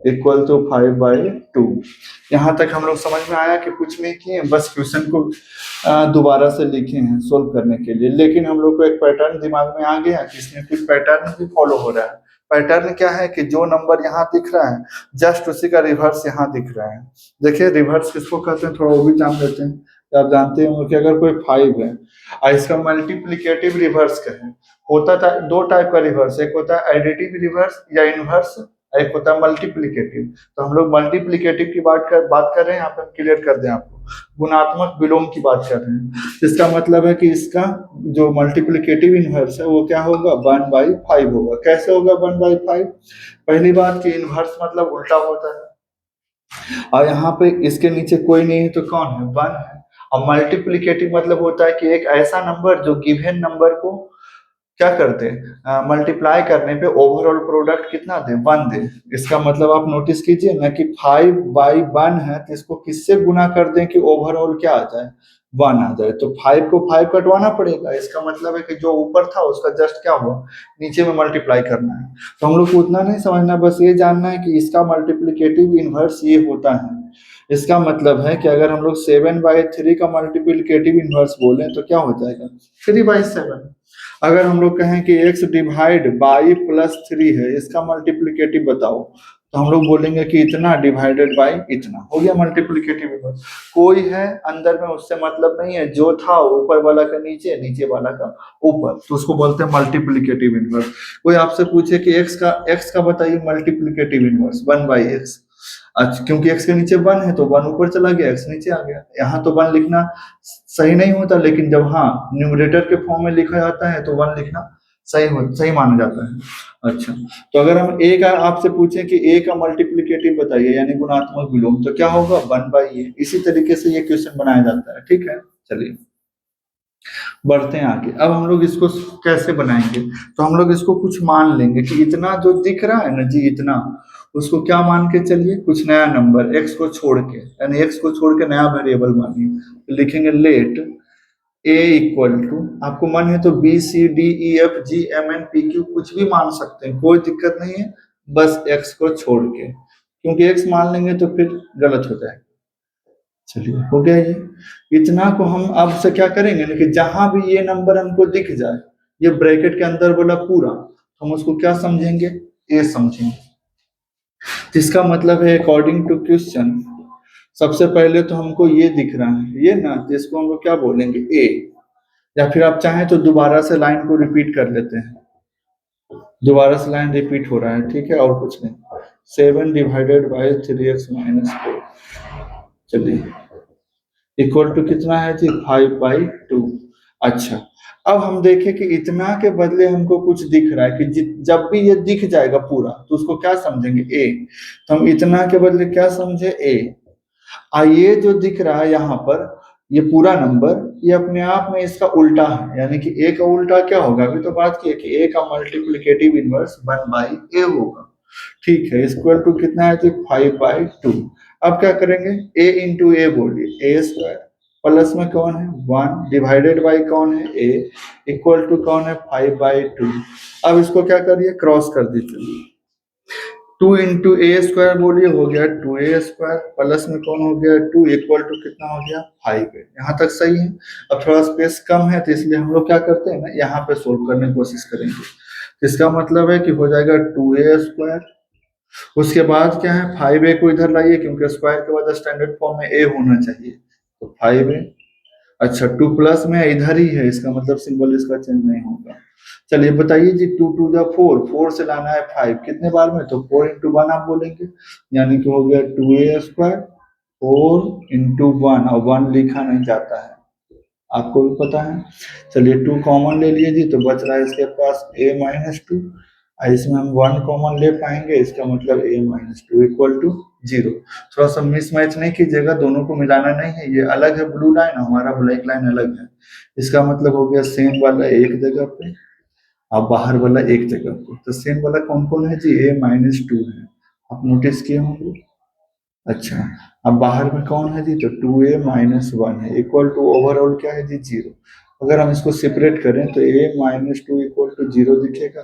equal to 5/2। यहाँ तक हम लोग समझ में आया कि कुछ नहीं किए, बस क्वेश्चन को दोबारा से लिखे हैं सोल्व करने के लिए। लेकिन हम लोग को एक पैटर्न दिमाग में आ गया कि इसमें कुछ पैटर्न भी फॉलो हो रहा है। पैटर्न क्या है कि जो नंबर यहाँ दिख रहा है जस्ट उसी का रिवर्स यहाँ दिख रहा है। देखिए रिवर्स किसको कहते हैं, थोड़ा वो भी जान लेते हैं। तो आप जानते होंगे कि अगर कोई 5 है और इसका मल्टीप्लिकेटिव रिवर्स कहें, होता था दो टाइप का रिवर्स, एक होता है एडिटिव रिवर्स या इनवर्स, एक होता है मल्टीप्लिकेटिव। तो हम लोग मल्टीप्लिकेटिव की बात कर रहे हैं, यहाँ पे हम क्लियर कर दें आपको, गुणात्मक विलोम की बात कर रहे हैं। इसका मतलब है कि इसका जो मल्टीप्लिकेटिव इनवर्स है वो क्या होगा, 1/5 होगा। कैसे होगा 1/5? पहली बात कि इनवर्स मतलब उल्टा होता है, और यहाँ पे इसके नीचे कोई नहीं है तो कौन है, 1 है। और मल्टीप्लिकेटिव मतलब होता है कि एक ऐसा नंबर जो गिवन नंबर को क्या करते हैं, मल्टीप्लाई करने पे ओवरऑल प्रोडक्ट कितना दे, 1 दे। इसका मतलब आप नोटिस कीजिए ना कि 5/1 है, तो इसको किससे गुना कर दें कि ओवरऑल क्या आ जाए, 1 आ जाए। तो 5 को 5 कटवाना पड़ेगा। इसका मतलब है कि जो ऊपर था उसका जस्ट क्या हुआ, नीचे में मल्टीप्लाई करना है। तो हम लोग को उतना नहीं समझना, बस ये जानना है कि इसका मल्टीप्लिकेटिव इनवर्स ये होता है। इसका मतलब है कि अगर हम लोग 7/3 का मल्टीप्लिकेटिव इनवर्स बोलें तो क्या हो जाएगा, 3/7। अगर हम लोग कहें कि x डिवाइड बाई +3 है, इसका मल्टीप्लिकेटिव बताओ, तो हम लोग बोलेंगे कि इतना डिवाइडेड बाई इतना, हो गया मल्टीप्लिकेटिव इनवर्स। कोई है अंदर में उससे मतलब नहीं है, जो था ऊपर वाला का नीचे, नीचे वाला का ऊपर, तो उसको बोलते हैं मल्टीप्लिकेटिव इनवर्स। कोई आपसे पूछे कि x का बताइए मल्टीप्लिकेटिव इनवर्स, 1/x। अच्छा, क्योंकि x के नीचे 1 है तो 1 ऊपर चला गया, x नीचे आ गया। यहाँ तो 1 लिखना सही नहीं होता, लेकिन जब हाँ न्यूमरेटर के फॉर्म में लिखा जाता है तो 1 लिखना सही माना जाता है। अच्छा, तो अगर हम a का आपसे पूछें कि a का मल्टीप्लिकेटिव बताइए यानी गुणात्मक विलोम, तो क्या होगा, 1/a। इसी तरीके से ये क्वेश्चन बनाया जाता है। ठीक है, चलिए बढ़ते हैं आगे। अब हम लोग इसको कैसे बनाएंगे, तो हम लोग इसको कुछ मान लेंगे कि इतना जो दिख रहा है ना जी, इतना, उसको क्या मान के चलिए, कुछ नया नंबर x को छोड़ के, यानी x को छोड़ के नया वेरिएबल मानिए। तो लिखेंगे लेट a इक्वल टू, आपको मन है तो BCDEFGMNPQ कुछ भी मान सकते हैं, कोई दिक्कत नहीं है, बस x को छोड़ के, क्योंकि x मान लेंगे तो फिर गलत हो जाएगा। चलिए हो गया ये। इतना को हम अब से क्या करेंगे ना कि जहां भी ये नंबर हमको दिख जाए, ये ब्रैकेट के अंदर वाला पूरा, हम उसको क्या समझेंगे, ए समझेंगे। जिसका मतलब है अकॉर्डिंग टू क्वेश्चन, सबसे पहले तो हमको ये दिख रहा है ये ना, जिसको हम लोग क्या बोलेंगे, ए। या फिर आप चाहें तो दोबारा से लाइन को रिपीट कर लेते हैं, दोबारा से लाइन रिपीट हो रहा है, ठीक है, और कुछ नहीं। 7 डिवाइडेड बाई 3x-4, चलिए इक्वल टू कितना है जी, 5/2। अच्छा, अब हम देखें कि इतना के बदले हमको कुछ दिख रहा है कि जब भी ये दिख जाएगा पूरा तो उसको क्या समझेंगे, ए। तो हम इतना के बदले क्या समझे, ए। ये जो दिख रहा है यहाँ पर, ये पूरा नंबर ये अपने आप में इसका उल्टा है, यानी कि ए का उल्टा क्या होगा, अभी तो बात की है कि ए का मल्टीप्लिकेटिव इनवर्स 1/a होगा। ठीक है, इक्वल टू कितना है जी 5/2। अब क्या करेंगे, a इंटू ए बोलिए, ए स्क्वायर प्लस में कौन है 1 डिवाइडेड बाई कौन है a इक्वल टू कौन है 5/2। अब इसको क्या करिए, क्रॉस कर दीजिए, 2 इंटू ए स्क्वायर बोलिए हो गया 2a स्क्वायर प्लस में कौन हो गया 2 इक्वल टू कितना हो गया 5 है। यहाँ तक सही है। अब थोड़ा स्पेस कम है तो इसलिए हम लोग क्या करते हैं ना, यहाँ पे सोल्व करने की कोशिश करेंगे। तो इसका मतलब है कि हो जाएगा 2a स्क्वायर, उसके बाद क्या है 5a को इधर लाइए क्योंकि स्क्वायर के बाद स्टैंडर्ड फॉर्म में a होना चाहिए, तो 5a। अच्छा 2 प्लस में इधर ही है, इसका मतलब सिंबल इसका चेंज नहीं होगा। चलिए बताइए जी 2 टू द 4, 4 से लाना है 5 कितने बार में, तो 4 इंटू 1 आप बोलेंगे, यानी कि हो गया 2a स्क्वायर 4 इंटू 1, और 1 लिखा नहीं जाता है, आपको भी पता है। चलिए 2 कॉमन ले लिए जी, तो बच रहा है इसके पास a माइनस 2, इसमें हम 1 कॉमन ले पाएंगे, इसका मतलब a माइनस 2 इक्वल टू 0। थोड़ा सा मिसमैच नहीं कीजिएगा, दोनों को मिलाना नहीं है, ये अलग है ब्लू लाइन, हमारा ब्लैक लाइन अलग है। इसका मतलब हो गया सेम वाला एक जगह पे और बाहर वाला एक जगह पे, तो सेम वाला कौन कौन है जी a माइनस 2 है, आप नोटिस किए होंगे। अच्छा अब बाहर में कौन है जी, तो 2a माइनस 1 है इक्वल टू ओवरऑल क्या है जी 0। अगर हम इसको सेपरेट करें तो a माइनस 2 इक्वल टू 0 दिखेगा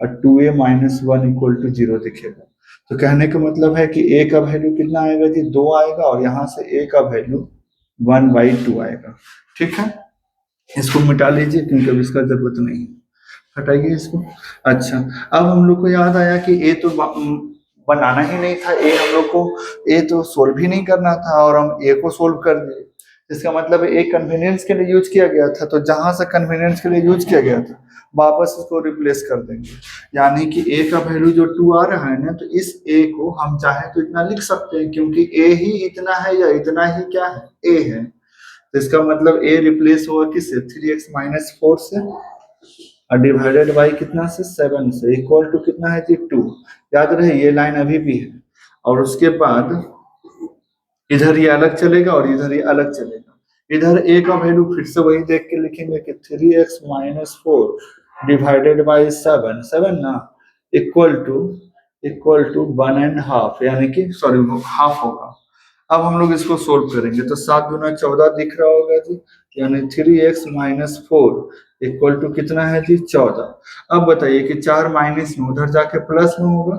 और 2a माइनस 1 इक्वल टू 0 दिखेगा। तो कहने का मतलब है कि a का वैल्यू कितना आएगा जी 2 आएगा, और यहाँ से a का वैल्यू 1/2 आएगा। ठीक है, इसको मिटा लीजिए क्योंकि अब इसका जरूरत नहीं है, हटाइए इसको। अच्छा अब हम लोग को याद आया कि ए तो बनाना ही नहीं था, ए हम लोग को ए तो सोल्व ही नहीं करना था, और हम ए को सोल्व कर दिए। इसका मतलब ए कन्वीनियंस के लिए यूज किया गया था, तो जहां से कन्वीनियंस के लिए यूज किया गया था वापस इसको रिप्लेस कर देंगे, यानी कि ए का वैल्यू जो 2 आ रहा है ना, तो इस ए को हम चाहे तो इतना लिख सकते हैं क्योंकि ए ही इतना है या इतना ही क्या है ए है। तो इसका मतलब ए रिप्लेस होगा किससे 3x माइनस 4 से, और डिवाइडेड बाई कितना से 7 से इक्वल टू कितना है जी 2। याद रहे ये लाइन अभी भी है, और उसके बाद इधर ये अलग चलेगा और इधर ये अलग चलेगा। इधर a का वैल्यू फिर से वही देख के लिखेंगे कि 3x माइनस 4 डिवाइडेड बाई 7, 7 ना इक्वल टू 1.5, यानी कि सॉरी हाफ होगा। अब हम लोग इसको सोल्व करेंगे, तो 7 दूना 14 दिख रहा होगा जी, यानी 3x माइनस 4 इक्वल टू कितना है जी 14। अब बताइए कि 4 माइनस में उधर जाके प्लस में होगा,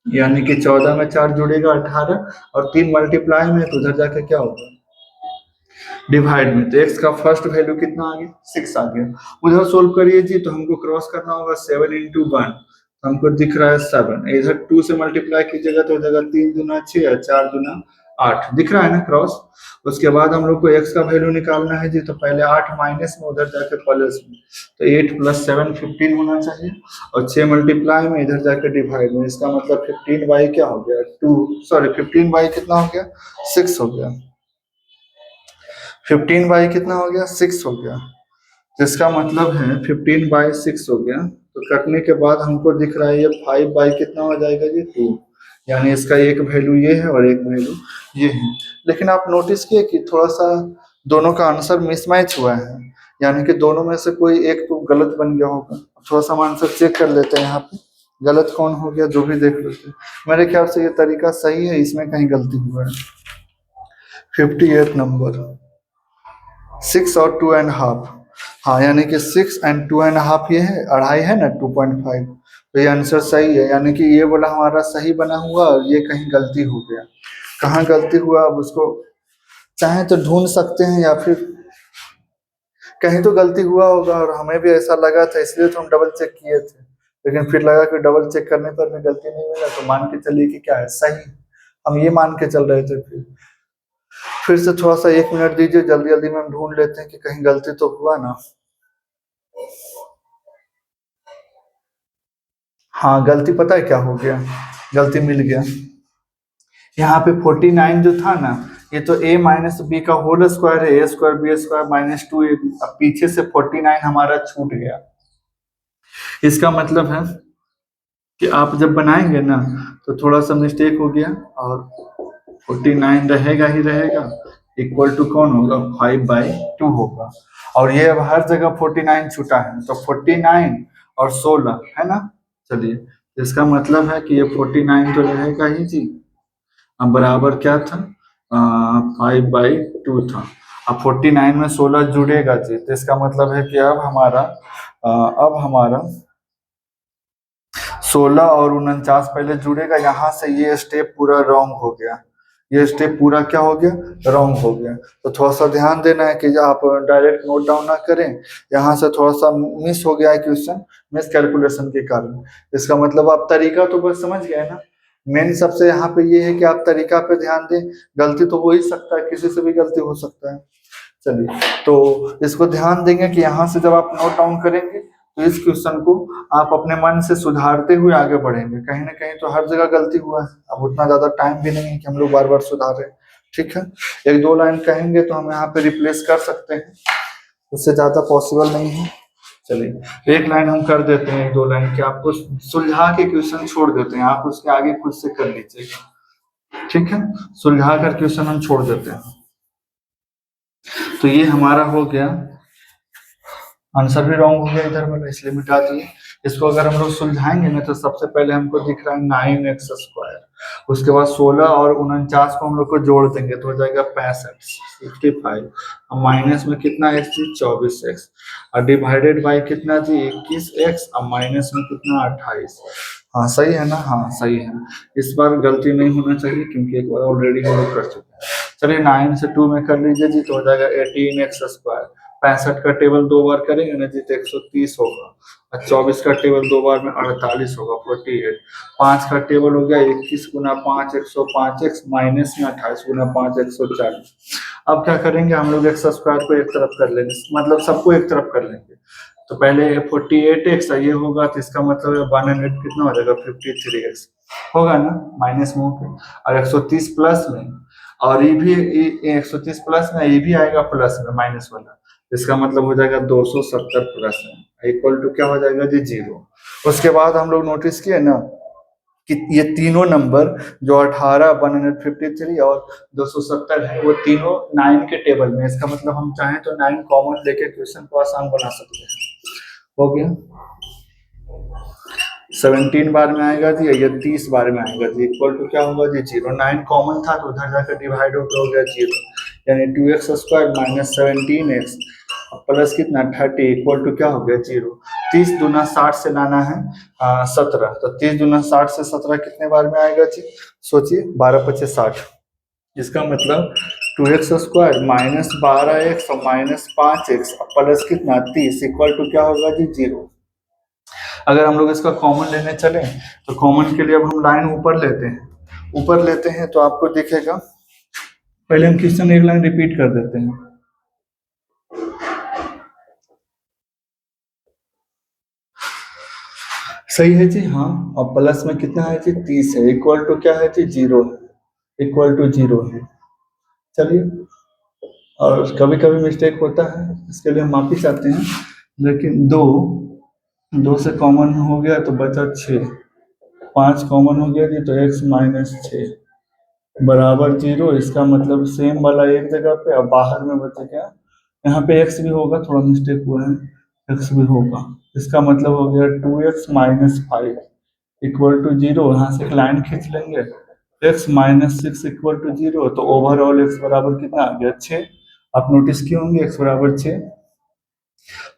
यानी कि 14 में 4 जुड़ेगा 18, और 3 मल्टीप्लाई में तो उधर जाके क्या होगा डिवाइड में, तो x का फर्स्ट वैल्यू कितना आ गया 6 आ गया। उधर सोल्व करिए जी, तो हमको क्रॉस करना होगा 7 इंटू 1, हमको दिख रहा है 7, इधर 2 से मल्टीप्लाई कीजिएगा तो हो जाएगा 3 दूना 6 और 4 दूना 8, दिख रहा है ना क्रॉस। उसके बाद हम लोग को x का वैल्यू निकालना है जी, तो पहले 8 माइनस में उधर जाके प्लस में, तो 8 प्लस 7 15 होना चाहिए, और 6 मल्टीप्लाई में इधर जाके डिवाइड में, इसका मतलब 15 बाई क्या हो गया 2, सॉरी 15 बाई कितना हो गया 6 हो गया, 15 बाई कितना हो गया 6 हो गया, जिसका मतलब है 15/6 हो गया। तो कटने के बाद हमको दिख रहा है ये 5 बाई कितना हो जाएगा जी 2, यानी इसका एक वैल्यू ये है और एक वैल्यू ये है। लेकिन आप नोटिस किए कि थोड़ा सा दोनों का आंसर मिसमैच हुआ है, यानी कि दोनों में से कोई एक तो गलत बन गया होगा। थोड़ा सा हम आंसर चेक कर लेते हैं, यहाँ पे गलत कौन हो गया जो भी देख लेते हैं। मेरे ख्याल से ये तरीका सही है, इसमें कहीं गलती हुआ है। 58 नंबर 6 और 2.5, हाँ यानी कि 6 एंड 2.5 ये है, अढ़ाई है ना 2.5, तो ये आंसर सही है, यानी कि ये वाला हमारा सही बना हुआ और ये कहीं गलती हो गया। कहाँ गलती हुआ अब उसको चाहे तो ढूंढ सकते हैं, या फिर कहीं तो गलती हुआ होगा और हमें भी ऐसा लगा था, इसलिए तो हम डबल चेक किए थे, लेकिन फिर लगा कि डबल चेक करने पर भी गलती नहीं मिला, तो मान के चलिए कि क्या है सही, हम ये मान के चल रहे थे। फिर से थोड़ा सा 1 मिनट दीजिए, जल्दी जल्दी में हम ढूंढ लेते हैं कि कहीं गलती तो हुआ ना। हाँ गलती पता है क्या हो गया, गलती मिल गया। यहाँ पे 49 जो था ना, ये तो a माइनस बी का होल स्क्वायर है, a square B square minus 2ab, अब पीछे से 49 हमारा छूट गया। इसका मतलब है कि आप जब बनाएंगे ना तो थोड़ा सा मिस्टेक हो गया, और 49 रहेगा ही रहेगा, इक्वल टू कौन होगा 5/2 होगा। और ये अब हर जगह 49 छूटा है, तो 49 और 16 है ना। चलिए, तो इसका मतलब है कि ये 49 तो रहेगा ही जी। अब बराबर क्या था, 5/2 था। अब 49 में 16 जुड़ेगा जी, तो इसका मतलब है कि अब हमारा 16 और 49 पहले जुड़ेगा। यहाँ से ये स्टेप पूरा रॉन्ग हो गया, ये स्टेप पूरा क्या हो गया, रॉन्ग हो गया। तो थोड़ा सा ध्यान देना है कि आप डायरेक्ट नोट डाउन ना करें। यहाँ से थोड़ा सा मिस हो गया है क्वेश्चन, मिस कैलकुलेशन के कारण। इसका मतलब आप तरीका तो बस समझ गए ना। मेन सबसे यहाँ पे ये है कि आप तरीका पे ध्यान दें। गलती तो हो ही सकता है, किसी से भी गलती हो सकता है। चलिए, तो इसको ध्यान देंगे कि यहाँ से जब आप नोट डाउन करेंगे तो इस क्वेश्चन को आप अपने मन से सुधारते हुए आगे बढ़ेंगे। कहीं ना कहीं तो हर जगह गलती हुआ है, अब उतना ज्यादा टाइम भी नहीं है कि हम लोग बार बार सुधारें। ठीक है, एक दो लाइन कहेंगे तो हम यहाँ पे रिप्लेस कर सकते हैं, उससे ज्यादा पॉसिबल नहीं है। चलिए, एक लाइन हम कर देते हैं, एक दो लाइन के आपको सुलझा के क्वेश्चन छोड़ देते हैं, आप उसके आगे खुद से कर लीजिएगा। ठीक है, सुलझा कर क्वेश्चन हम छोड़ देते हैं। तो ये हमारा हो गया, आंसर भी रॉन्ग हो गया इधर वाला, इसलिए मिटा दिए। इसको अगर हम लोग सुलझाएंगे ना, तो सबसे पहले हमको दिख रहा है 9x²। उसके बाद 16 और 49 को हम लोग को जोड़ देंगे तो हो जाएगा 65, 55। अब माइनस में कितना x जी, 24x। और डिवाइडेड बाई कितना जी, 21x। अब माइनस में कितना, 28। हाँ सही है ना, हाँ सही है। इस बार गलती नहीं होना चाहिए, क्योंकि एक बार ऑलरेडी हम लोग कर चुके हैं। चलिए, 9 से 2 में कर लीजिए जी, तो हो जाएगा 18x²। 65 का टेबल दो बार करेंगे ना जी, तो 130 होगा। और 24 का टेबल दो बार में 48 होगा, 48। 5 का टेबल हो गया 21 गुना 5 105x, माइनस में 28 गुना 5 140। अब क्या करेंगे हम लोग, x² को एक तरफ कर लेंगे, मतलब सबको एक तरफ कर लेंगे। तो पहले 48x ये होगा, तो इसका मतलब है 100 कितना हो जाएगा, 53x होगा ना, माइनस में होकर। और 130 प्लस में, और ये भी 130 प्लस में, ये भी आएगा प्लस में, माइनस वाला। इसका मतलब हो जाएगा 270 प्लस में, इक्वल टू क्या हो जाएगा जी, 0। उसके बाद हम लोग नोटिस किए ना कि ये तीनों नंबर जो 18, 153 और 270 है, वो तीनों 9 के टेबल में। इसका मतलब हम चाहें तो 9 कॉमन लेके क्वेश्चन को आसान बना सकते हैं। हो गया, 17 बार में आएगा जी, ये 30 बार में आएगा जी, इक्वल टू क्या होगा जी, 0। 9 कॉमन था तो उधर जाकर डिवाइड होकर हो गया 0, यानी 2x² माइनस 17x प्लस कितना 30 इक्वल टू क्या हो गया, 0। 30 दूना 60 से लाना है 17, तो 30 दूना 60 से 17 कितने बार में आएगा जी, सोचिए, 12×5 = 60। इसका मतलब 2x² माइनस 12x और माइनस 5x प्लस कितना 30 इक्वल टू क्या होगा जी, 0। अगर हम लोग इसका कॉमन लेने चले, तो कॉमन के लिए अब हम लाइन ऊपर लेते हैं, ऊपर लेते हैं तो आपको दिखेगा, पहले हम क्वेश्चन एक लाइन रिपीट कर देते हैं। सही है जी, हाँ। और प्लस में कितना है जी, 30 है, इक्वल टू क्या है जी, 0 है, इक्वल टू 0 है। चलिए, और कभी कभी मिस्टेक होता है, इसके लिए हम माफी चाहते हैं। लेकिन 2 से कॉमन हो गया तो बचा 6, 5 कॉमन हो गया जी, तो x माइनस 6 बराबर 0। इसका मतलब सेम वाला एक जगह पे, अब बाहर में बचा क्या, यहाँ पे x भी होगा, थोड़ा मिस्टेक हुआ है, x भी होगा। इसका मतलब हो गया 2x माइनस 5 इक्वल टू 0। यहाँ से एक लाइन खींच लेंगे, x माइनस 6 इक्वल टू 0। तो ओवरऑल x बराबर कितना आ गया, 6। आप नोटिस किए होंगे x बराबर 6।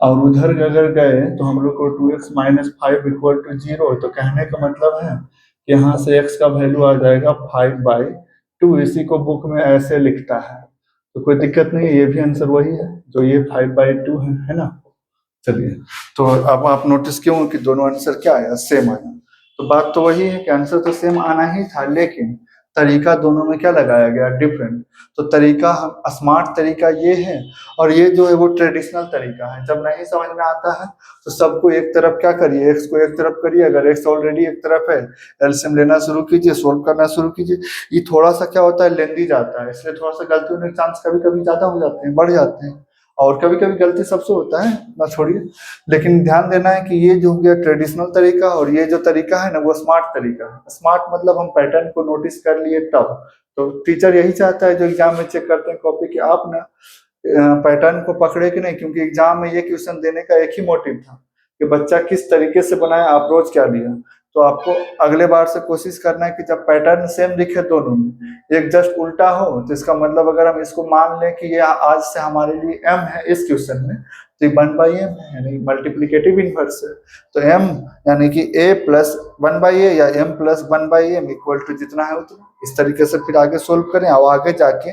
और उधर अगर गए तो हम लोग को 2x माइनस 5 इक्वल टू 0, तो कहने का मतलब है कि यहाँ से x का वैल्यू आ जाएगा 5/2। इसी को बुक में ऐसे लिखता है, तो कोई दिक्कत नहीं है, ये भी आंसर वही है जो ये 5/2 है ना। चलिए, तो अब आप नोटिस क्यों कि दोनों आंसर क्या आया, सेम आया। तो बात तो वही है कि आंसर तो सेम आना ही था, लेकिन तरीका दोनों में क्या लगाया गया, डिफरेंट। तो तरीका स्मार्ट तरीका ये है, और ये जो है वो ट्रेडिशनल तरीका है। जब नहीं समझ में आता है तो सबको एक तरफ क्या करिए, एक्स को एक तरफ करिए, अगर एक्स ऑलरेडी एक तरफ है, एलसीएम लेना शुरू कीजिए, सोल्व करना शुरू कीजिए। ये थोड़ा सा क्या होता है, लेंदी जाता है, इसलिए थोड़ा सा गलती होने के चांस कभी कभी ज्यादा हो जाते हैं, बढ़ जाते हैं। और कभी कभी गलती सबसे होता है ना, छोड़िए। लेकिन ध्यान देना है कि ये जो हो गया ट्रेडिशनल तरीका, और ये जो तरीका है ना वो स्मार्ट तरीका है। स्मार्ट मतलब हम पैटर्न को नोटिस कर लिए तब। तो टीचर यही चाहता है जो एग्जाम में चेक करते हैं कॉपी की कि आप ना पैटर्न को पकड़े कि नहीं, क्योंकि एग्जाम में ये क्वेश्चन देने का एक ही मोटिव था कि बच्चा किस तरीके से बनाया, अप्रोच क्या दिया। तो आपको अगले बार से कोशिश करना है कि जब पैटर्न सेम दिखे दोनों में, एक जस्ट उल्टा हो, तो इसका मतलब अगर हम इसको मान लें कि ये आज से हमारे लिए m है इस क्वेश्चन में, तो ये 1/m है, यानी मल्टीप्लिकेटिव इनवर्स है। तो m यानी कि a प्लस 1/a या m plus 1/m equal to जितना है उतना। इस तरीके से फिर आगे सोल्व करें, और आगे जाके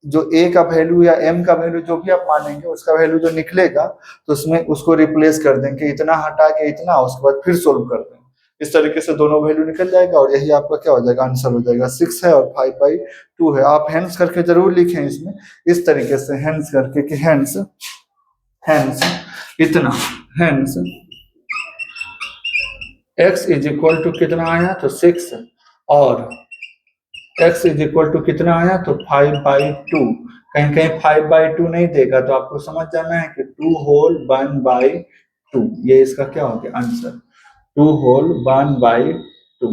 जो a का वैल्यू या m का वैल्यू जो भी आप मानेंगे, उसका वैल्यू जो निकलेगा तो उसमें उसको रिप्लेस कर देंगे, इतना हटा के इतना, उसके बाद फिर सोल्व कर देंगे। इस तरीके से दोनों वैल्यू निकल जाएगा और यही आपका क्या हो जाएगा, आंसर हो जाएगा। 6 है और 5/2 है। आप हैंड्स करके जरूर लिखें इसमें, इस तरीके से हैंड्स करके कि हैंड्स हैंड्स इतना, hence x is equal to कितना आया, तो 6, और x इज इक्वल टू कितना आया, तो 5/2। कहीं कहीं 5/2 नहीं देगा तो आपको समझ जाना है कि 2 होल 1/2, ये इसका क्या हो गया आंसर, 2 होल 1/2।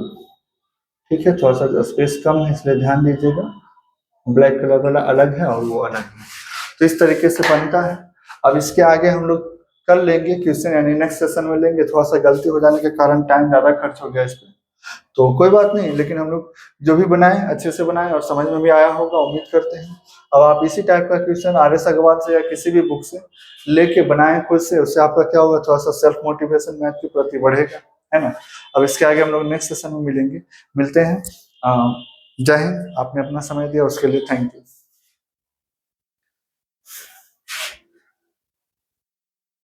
ठीक है, थोड़ा सा स्पेस कम है इसलिए ध्यान दीजिएगा, ब्लैक कलर वाला अलग है और वो अलग है। तो इस तरीके से बनता है। अब इसके आगे हम लोग कल लेंगे क्वेश्चन, यानी नेक्स्ट सेशन में लेंगे। थोड़ा सा गलती हो जाने के कारण टाइम ज्यादा खर्च हो गया इस पर, तो कोई बात नहीं, लेकिन हम लोग जो भी बनाए अच्छे से बनाए और समझ में भी आया होगा, उम्मीद करते हैं। अब आप इसी टाइप का क्वेश्चन RS अग्रवाल से या किसी भी बुक से लेके बनाएं खुद से, उससे आपका क्या होगा, थोड़ा सा सेल्फ मोटिवेशन मैथ के प्रति बढ़ेगा, है ना। अब इसके आगे हम लोग नेक्स्ट सेशन में मिलते हैं। जय हिंद। आपने अपना समय दिया उसके लिए थैंक यू।